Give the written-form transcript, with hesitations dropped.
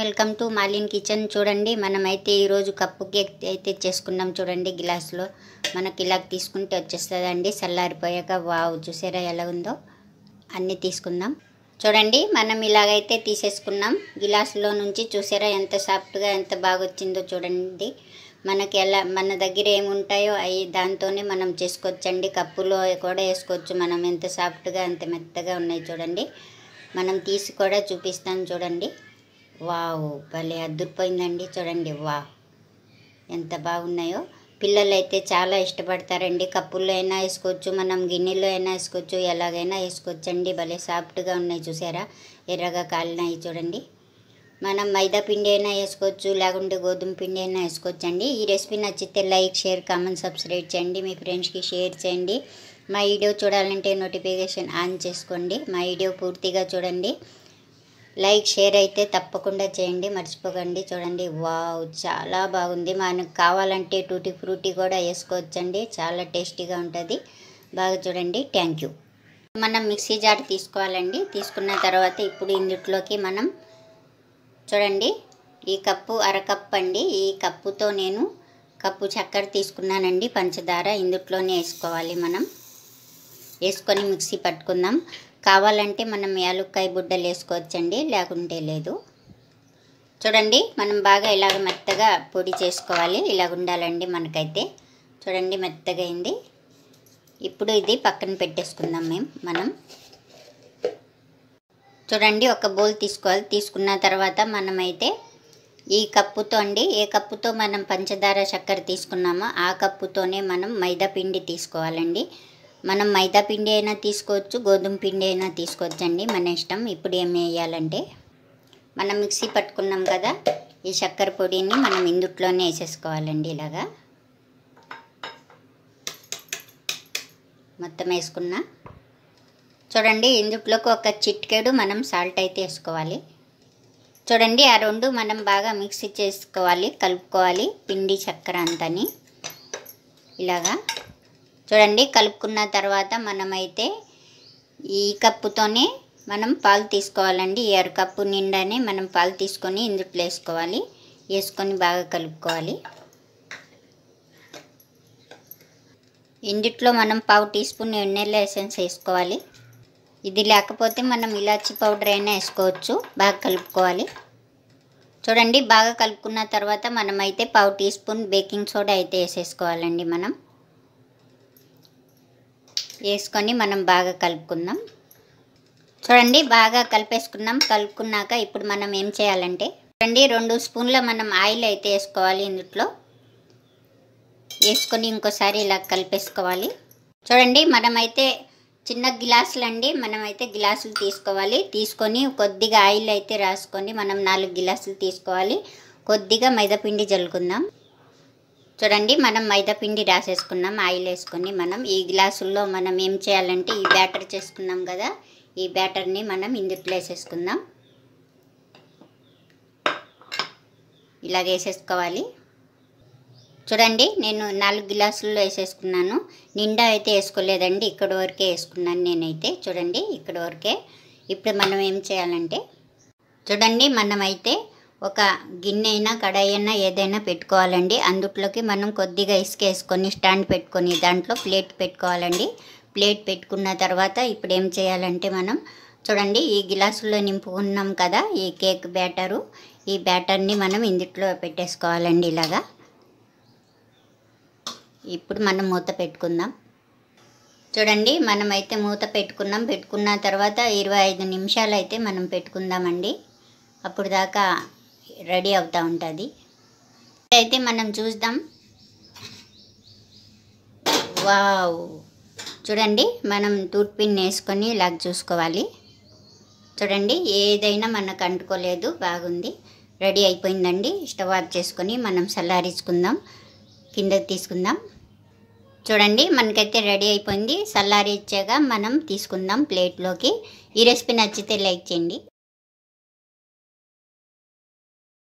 Welcome to మాలిన్ kitchen. చూడండి, మనమైతే ఈరోజు కప్పు కేక్ అయితే చేసుకున్నాం. చూడండి, గ్లాస్లో మనకి ఇలా తీసుకుంటే వచ్చేస్తుందండి. చల్లారిపోయాక వావ్, చూసారా ఎలా ఉందో. అన్నీ తీసుకుందాం. చూడండి, మనం ఇలాగైతే తీసేసుకున్నాం గ్లాసులో నుంచి. చూసారా ఎంత సాఫ్ట్గా ఎంత బాగా వచ్చిందో. చూడండి, మనకి ఎలా మన దగ్గర ఏముంటాయో అవి దాంతోనే మనం చేసుకోవచ్చండి. కప్పులో కూడా వేసుకోవచ్చు. మనం ఎంత సాఫ్ట్గా ఎంత మెత్తగా ఉన్నాయి చూడండి. మనం తీసి కూడా చూపిస్తాను చూడండి. వావ్, భలే అద్దుపోయిందండి. చూడండి, వావ్ ఎంత బాగున్నాయో. పిల్లలు అయితే చాలా ఇష్టపడతారండి. కప్పుల్లో అయినా వేసుకోవచ్చు, మనం గిన్నెలో అయినా వేసుకోవచ్చు, ఎలాగైనా వేసుకోవచ్చండి. భలే సాఫ్ట్గా ఉన్నాయి చూసారా, ఎర్రగా కాలినాయి చూడండి. మనం మైదా పిండి అయినా వేసుకోవచ్చు, లేకుంటే గోధుమ పిండి అయినా వేసుకోవచ్చండి. ఈ రెసిపీ నచ్చితే లైక్, షేర్, కామెంట్, సబ్స్క్రైబ్ చేయండి. మీ ఫ్రెండ్స్కి షేర్ చేయండి. మా వీడియో చూడాలంటే నోటిఫికేషన్ ఆన్ చేసుకోండి. మా వీడియో పూర్తిగా చూడండి. లైక్, షేర్ అయితే తప్పకుండా చేయండి, మర్చిపోకండి. చూడండి, వావ్ చాలా బాగుంది. మనకు కావాలంటే టూటీ ఫ్రూటీ కూడా వేసుకోవచ్చండి. చాలా టేస్టీగా ఉంటుంది. బాగా చూడండి. Thank you. మనం మిక్సీ జార్ తీసుకోవాలండి. తీసుకున్న తర్వాత ఇప్పుడు ఇందులోకి మనం చూడండి, ఈ కప్పు అరకప్పు అండి. ఈ కప్పుతో నేను కప్పు చక్కెర తీసుకున్నానండి. పంచదార ఇందులోనే వేసుకోవాలి. మనం వేసుకొని మిక్సీ పట్టుకుందాం. కావాలంటే మనం యాలుక్కాయ బుడ్డలు వేసుకోవచ్చండి, లేకుంటే లేదు. చూడండి, మనం బాగా ఇలాగ మెత్తగా పొడి చేసుకోవాలి. ఇలాగ ఉండాలండి మనకైతే. చూడండి, మెత్తగా అయింది. ఇప్పుడు ఇది పక్కన పెట్టేసుకుందాం మనం. చూడండి, ఒక బౌల్ తీసుకోవాలి. తీసుకున్న తర్వాత మనమైతే ఈ కప్పుతో అండి, ఏ కప్పుతో మనం పంచదార చక్కెర తీసుకున్నామో ఆ కప్పుతోనే మనం మైదా పిండి తీసుకోవాలండి. మనం మైదా పిండి అయినా తీసుకోవచ్చు, గోధుమ పిండి అయినా తీసుకోవచ్చండి, మన ఇష్టం. ఇప్పుడు ఏం వేయాలంటే మనం మిక్సీ పట్టుకున్నాం కదా, ఈ చక్కెర పొడిని మనం ఇందుట్లోనే వేసేసుకోవాలండి. ఇలాగా మొత్తం వేసుకున్నా. చూడండి, ఇందులోకి ఒక చిటికెడు మనం సాల్ట్ అయితే వేసుకోవాలి. చూడండి, ఆ రెండు మనం బాగా మిక్సీ చేసుకోవాలి, కలుపుకోవాలి. పిండి చక్కెర అంతని ఇలాగా చూడండి. కలుపుకున్న తర్వాత మనమైతే ఈ కప్పుతోనే మనం పాలు తీసుకోవాలండి. ఈ అరకప్పు నిండానే మనం పాలు తీసుకొని ఇందులో వేసుకోవాలి. వేసుకొని బాగా కలుపుకోవాలి. ఇందులో మనం 1/2 టీ స్పూన్ వెనిల్లా ఎసెన్స్ వేసుకోవాలి. ఇది లేకపోతే మనం ఇలాచీ పౌడర్ అయినా వేసుకోవచ్చు. బాగా కలుపుకోవాలి. చూడండి, బాగా కలుపుకున్న తర్వాత మనమైతే 1/2 టీ స్పూన్ బేకింగ్ సోడా అయితే వేసేసుకోవాలండి. మనం వేసుకొని మనం బాగా కలుపుకుందాం. చూడండి, బాగా కలిపేసుకున్నాం. కలుపుకున్నాక ఇప్పుడు మనం ఏం చేయాలంటే చూడండి, 2 స్పూన్ల మనం ఆయిల్ అయితే వేసుకోవాలి. ఇందులో వేసుకొని ఇంకోసారి ఇలా కలిపేసుకోవాలి. చూడండి, మనమైతే చిన్న గ్లాసులు అండి, మనమైతే గ్లాసులు తీసుకోవాలి. తీసుకొని కొద్దిగా ఆయిల్ అయితే రాసుకొని మనం 4 గ్లాసులు తీసుకోవాలి. కొద్దిగా మైదాపిండి జల్లుకుందాం. చూడండి, మనం మైదాపిండి రాసేసుకున్నాం. ఆయిల్ వేసుకొని మనం ఈ గ్లాసుల్లో మనం ఏం చేయాలంటే ఈ బ్యాటర్ చేసుకున్నాం కదా, ఈ బ్యాటర్ని మనం ఇందులో వేసేసుకుందాం. ఇలాగ వేసేసుకోవాలి. చూడండి, నేను 4 గ్లాసుల్లో వేసేసుకున్నాను. నిండా అయితే వేసుకోలేదండి, ఇక్కడ వరకే వేసుకున్నాను నేనైతే. చూడండి, ఇక్కడ వరకే. ఇప్పుడు మనం ఏం చేయాలంటే చూడండి, మనమైతే ఒక గిన్నె అయినా కడాయి అయినా ఏదైనా పెట్టుకోవాలండి. అందులోకి మనం కొద్దిగా ఇసుక వేసుకొని స్టాండ్ పెట్టుకొని దాంట్లో ప్లేట్ పెట్టుకోవాలండి. ప్లేట్ పెట్టుకున్న తర్వాత ఇప్పుడు ఏం చేయాలంటే మనం చూడండి, ఈ గ్లాసుల్లో నింపుకున్నాం కదా ఈ కేక్ బ్యాటరు, ఈ బ్యాటర్ని మనం ఇందులో పెట్టేసుకోవాలండి ఇలాగా. ఇప్పుడు మనం మూత పెట్టుకుందాం. చూడండి, మనమైతే మూత పెట్టుకున్నాం. పెట్టుకున్న తర్వాత 25 నిమిషాలు అయితే మనం పెట్టుకుందామండి. అప్పుడు దాకా రెడీ అవుతూ ఉంటుంది. అయితే మనం చూద్దాం. వావ్, చూడండి, మనం టూత్ పిన్ వేసుకొని ఇలాగ చూసుకోవాలి. చూడండి, ఏదైనా మనకు అంటుకోలేదు, బాగుంది. రెడీ అయిపోయిందండి. స్టవ్ ఆఫ్ చేసుకొని మనం చల్లారించుకుందాం, కిందకి తీసుకుందాం. చూడండి, మనకైతే రెడీ అయిపోయింది. చల్లారిచ్చాక మనం తీసుకుందాం ప్లేట్లోకి. ఈ రెసిపీ నచ్చితే లైక్ చేయండి.